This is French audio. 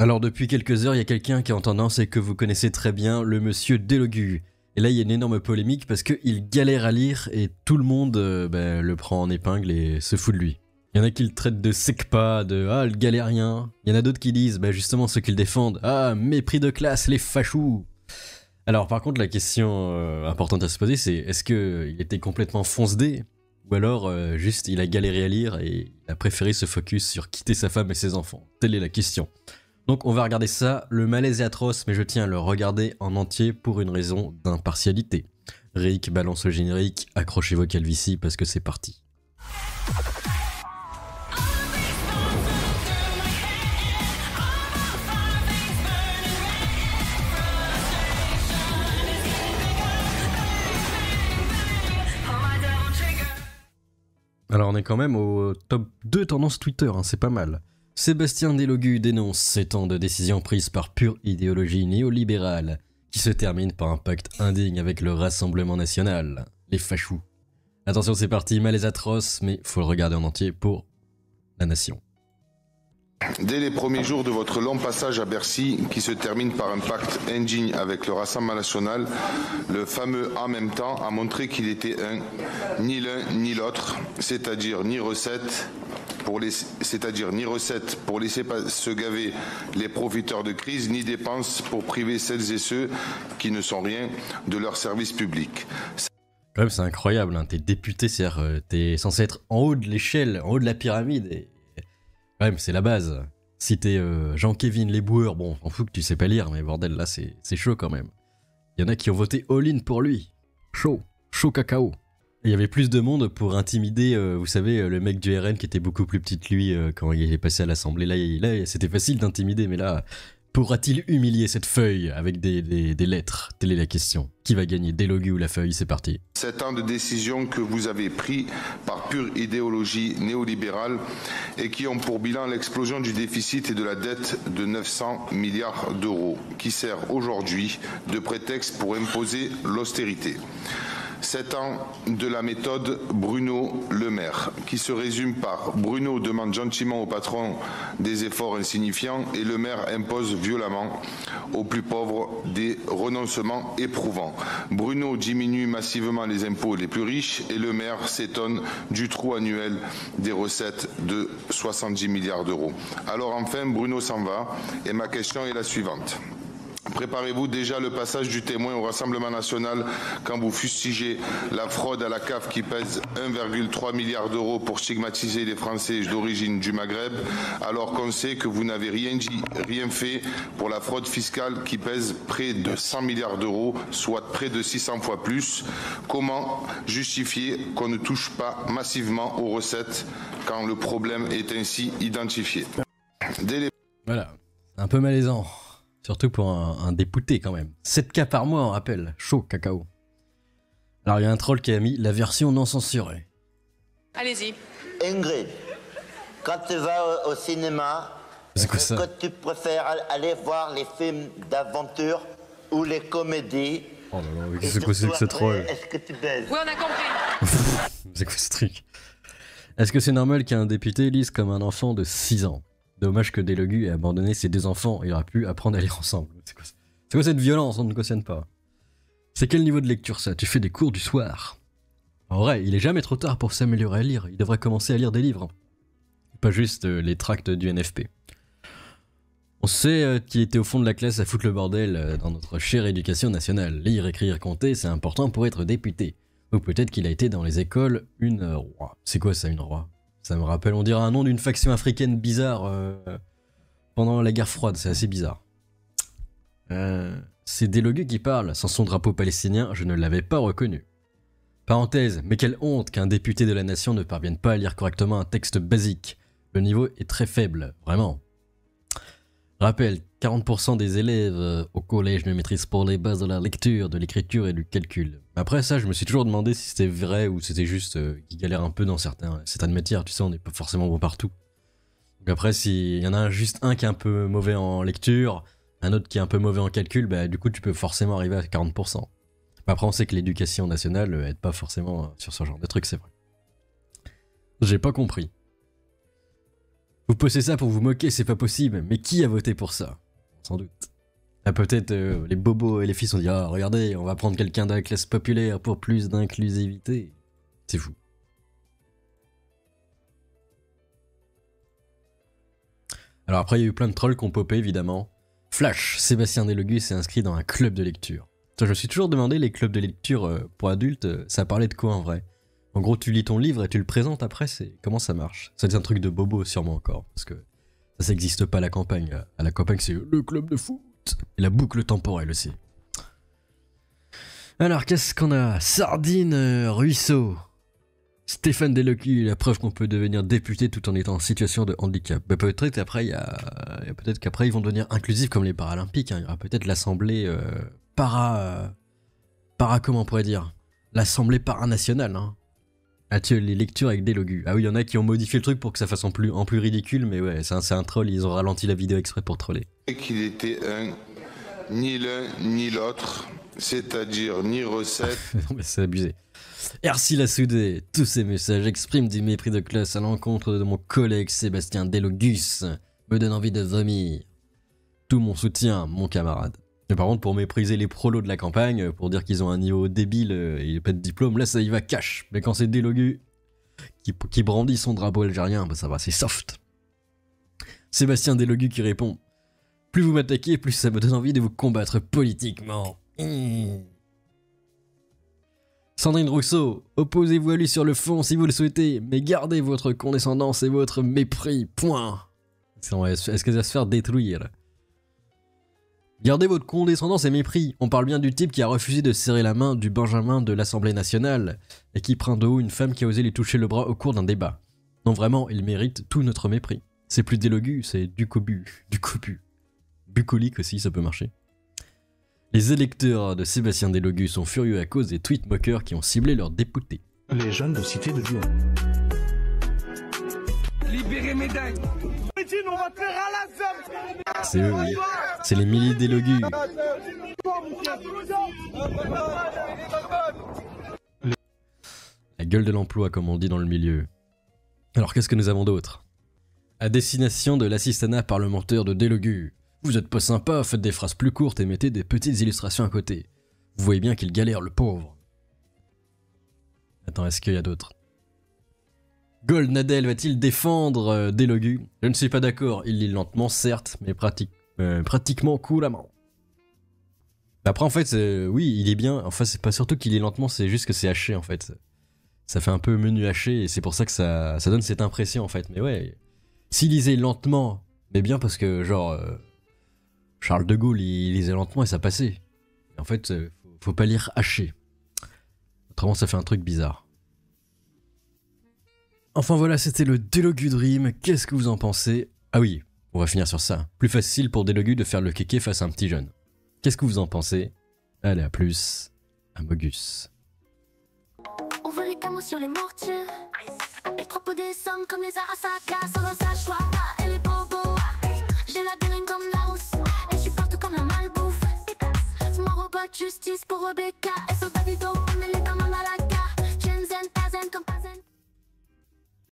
Alors depuis quelques heures, il y a quelqu'un qui est en tendance et que vous connaissez très bien, le monsieur Delogu. Et là, il y a une énorme polémique parce qu'il galère à lire et tout le monde le prend en épingle et se fout de lui. Il y en a qui le traitent de secpa, de « Ah, le galérien ». Il y en a d'autres qui disent justement ceux qui le défendent « Ah, mépris de classe, les fachous ». Alors par contre, la question importante à se poser, c'est est-ce qu'il était complètement fonce-dé ou alors juste il a galéré à lire et il a préféré se focus sur quitter sa femme et ses enfants. Telle est la question. Donc on va regarder ça, le malaise est atroce mais je tiens à le regarder en entier pour une raison d'impartialité. Rick balance le générique, accrochez vos calvities parce que c'est parti. Alors on est quand même au top 2 tendance Twitter, hein, c'est pas mal. Sébastien Delogu dénonce ces temps de décisions prises par pure idéologie néolibérale, qui se termine par un pacte indigne avec le Rassemblement National, les fachous. Attention c'est parti, malaise atroce, mais faut le regarder en entier pour la nation. Dès les premiers jours de votre long passage à Bercy, qui se termine par un pacte indigne avec le Rassemblement National, le fameux « en même temps » a montré qu'il était ni l'un ni l'autre, c'est-à-dire ni recette pour laisser se gaver les profiteurs de crise, ni dépenses pour priver celles et ceux qui ne sont rien de leur service public. Quand même c'est incroyable, hein. T'es député, c'est-à-dire t'es censé être en haut de l'échelle, en haut de la pyramide, et quand même c'est la base. Si t'es Jean-Kévin les boueurs, bon, on fout que tu sais pas lire, mais bordel là c'est chaud quand même. Il y en a qui ont voté all-in pour lui. Chaud cacao. Il y avait plus de monde pour intimider, vous savez, le mec du RN qui était beaucoup plus petit que lui quand il est passé à l'Assemblée. Là c'était facile d'intimider, mais là, pourra-t-il humilier cette feuille avec des lettres? Telle est la question. Qui va gagner, Delogu ou la feuille? C'est parti. 7 ans de décisions que vous avez pris par pure idéologie néolibérale et qui ont pour bilan l'explosion du déficit et de la dette de 900 milliards d'euros, qui sert aujourd'hui de prétexte pour imposer l'austérité. 7 ans de la méthode Bruno Le Maire, qui se résume par Bruno demande gentiment au patron des efforts insignifiants et Le Maire impose violemment aux plus pauvres des renoncements éprouvants. Bruno diminue massivement les impôts les plus riches et Le Maire s'étonne du trou annuel des recettes de 70 milliards d'euros. Alors enfin, Bruno s'en va et ma question est la suivante. Préparez-vous déjà le passage du témoin au Rassemblement National quand vous fustigez la fraude à la CAF qui pèse 1,3 milliard d'euros pour stigmatiser les Français d'origine du Maghreb, alors qu'on sait que vous n'avez rien dit, rien fait pour la fraude fiscale qui pèse près de 100 milliards d'euros, soit près de 600 fois plus. Comment justifier qu'on ne touche pas massivement aux recettes quand le problème est ainsi identifié? Voilà, un peu malaisant. Surtout pour un député quand même. 7K par mois, on rappelle. Chaud cacao. Alors il y a un troll qui a mis la version non censurée. Allez-y. Ingrid, quand tu vas au cinéma, c'est quoi ça? Est-ce que tu préfères aller voir les films d'aventure ou les comédies? Oh là là, mais qu'est-ce que c'est que ce troll? Est-ce que tu baises? Oui, on a compris. C'est quoi ce truc? Est-ce que c'est normal qu'un député lise comme un enfant de 6 ans? Dommage que Delogu ait abandonné ses 2 enfants, il aurait pu apprendre à lire ensemble. C'est quoi cette violence? On ne cautionne pas. C'est quel niveau de lecture ça? Tu fais des cours du soir? En vrai, il est jamais trop tard pour s'améliorer à lire, il devrait commencer à lire des livres. Pas juste les tracts du NFP. On sait qu'il était au fond de la classe à foutre le bordel dans notre chère éducation nationale. Lire, écrire, compter, c'est important pour être député. Ou peut-être qu'il a été dans les écoles une roi. C'est quoi ça, une roi? Ça me rappelle, on dirait un nom d'une faction africaine bizarre pendant la guerre froide, c'est assez bizarre. C'est Delogu qui parle, sans son drapeau palestinien, je ne l'avais pas reconnu. Parenthèse, mais quelle honte qu'un député de la nation ne parvienne pas à lire correctement un texte basique. Le niveau est très faible, vraiment. Rappel, 40% des élèves au collège ne maîtrisent pas les bases de la lecture, de l'écriture et du calcul. Après ça, je me suis toujours demandé si c'était vrai ou c'était juste qu'ils galèrent un peu dans certaines matières, tu sais, on n'est pas forcément bon partout. Donc après, s'il y en a juste un qui est un peu mauvais en lecture, un autre qui est un peu mauvais en calcul, bah du coup tu peux forcément arriver à 40%. Après on sait que l'éducation nationale aide pas forcément sur ce genre de trucs, c'est vrai. J'ai pas compris. Vous postez ça pour vous moquer, c'est pas possible. Mais qui a voté pour ça? Sans doute. Ah, peut-être les bobos et les filles se sont dit, ah, regardez, on va prendre quelqu'un de la classe populaire pour plus d'inclusivité. C'est fou. Alors après, il y a eu plein de trolls qui ont popé, évidemment. Flash, Sébastien Delogu s'est inscrit dans un club de lecture. Je me suis toujours demandé, les clubs de lecture pour adultes, ça parlait de quoi en vrai? En gros, tu lis ton livre et tu le présentes après, comment ça marche? C'est un truc de bobo sûrement encore, parce que ça n'existe pas à la campagne. À la campagne, c'est le club de foot et la boucle temporelle aussi. Alors, qu'est-ce qu'on a? Sardine Ruisseau. Stéphane Delogu, la preuve qu'on peut devenir député tout en étant en situation de handicap. Bah, peut-être qu'après ils vont devenir inclusifs comme les Paralympiques. Hein. Il y aura peut-être l'assemblée comment on pourrait dire? L'assemblée paranationale. Hein. Ah, tu les lectures avec Delogu. Ah oui, il y en a qui ont modifié le truc pour que ça fasse en plus ridicule, mais ouais, c'est un troll, ils ont ralenti la vidéo exprès pour troller. Et qu'il était ni l'un ni l'autre, c'est-à-dire ni recette. Non mais c'est abusé. Erci Lassoudé, tous ces messages expriment du mépris de classe à l'encontre de mon collègue Sébastien Delogus, me donne envie de vomir. Tout mon soutien, mon camarade. Mais par contre, pour mépriser les prolos de la campagne, pour dire qu'ils ont un niveau débile et pas de diplôme, là ça y va cash. Mais quand c'est Delogu qui brandit son drapeau algérien, bah ça va, c'est soft. Sébastien Delogu qui répond: plus vous m'attaquez, plus ça me donne envie de vous combattre politiquement. Sandrine Rousseau, opposez-vous à lui sur le fond si vous le souhaitez, mais gardez votre condescendance et votre mépris, point. Est-ce qu'elle va se faire détruire? Gardez votre condescendance et mépris. On parle bien du type qui a refusé de serrer la main du Benjamin de l'Assemblée nationale et qui prend de haut une femme qui a osé lui toucher le bras au cours d'un débat. Non vraiment, il mérite tout notre mépris. C'est plus Delogu, c'est du cobu. Bucolique aussi, ça peut marcher. Les électeurs de Sébastien Delogu sont furieux à cause des tweets moqueurs qui ont ciblé leurs députés. Les jeunes de Cité de Dieu. Libérez médaille. C'est eux, oui. C'est les milliers Delogu. La gueule de l'emploi, comme on dit dans le milieu. Alors qu'est-ce que nous avons d'autre? À destination de l'assistanat parlementaire de Delogu. Vous êtes pas sympa, faites des phrases plus courtes et mettez des petites illustrations à côté. Vous voyez bien qu'il galère, le pauvre. Attends, est-ce qu'il y a d'autres? Gold Nadel va-t-il défendre Delogu? Je ne suis pas d'accord, il lit lentement certes, mais pratiquement couramment. Après en fait, oui, il est bien, enfin c'est pas surtout qu'il lit lentement, c'est juste que c'est haché en fait. Ça fait un peu menu haché et c'est pour ça que ça donne cette impression en fait. Mais ouais, s'il lisait lentement, mais bien parce que genre... Charles de Gaulle, il lisait lentement et ça passait. Et en fait, faut pas lire haché. Autrement, ça fait un truc bizarre. Enfin voilà, c'était le Delogu Dream. Qu'est-ce que vous en pensez? Ah oui, on va finir sur ça. Plus facile pour Delogu de faire le kéké face à un petit jeune. Qu'est-ce que vous en pensez? Allez, à plus. À Mogus. On veut les camos sur les mortiers. Les propos des sommes comme les Arasaka. Sans un sage-choix et les bobos. J'ai la dérine comme la rousse. Et je suis partout comme la malbouffe. Mon robot de justice pour Rebecca. Et son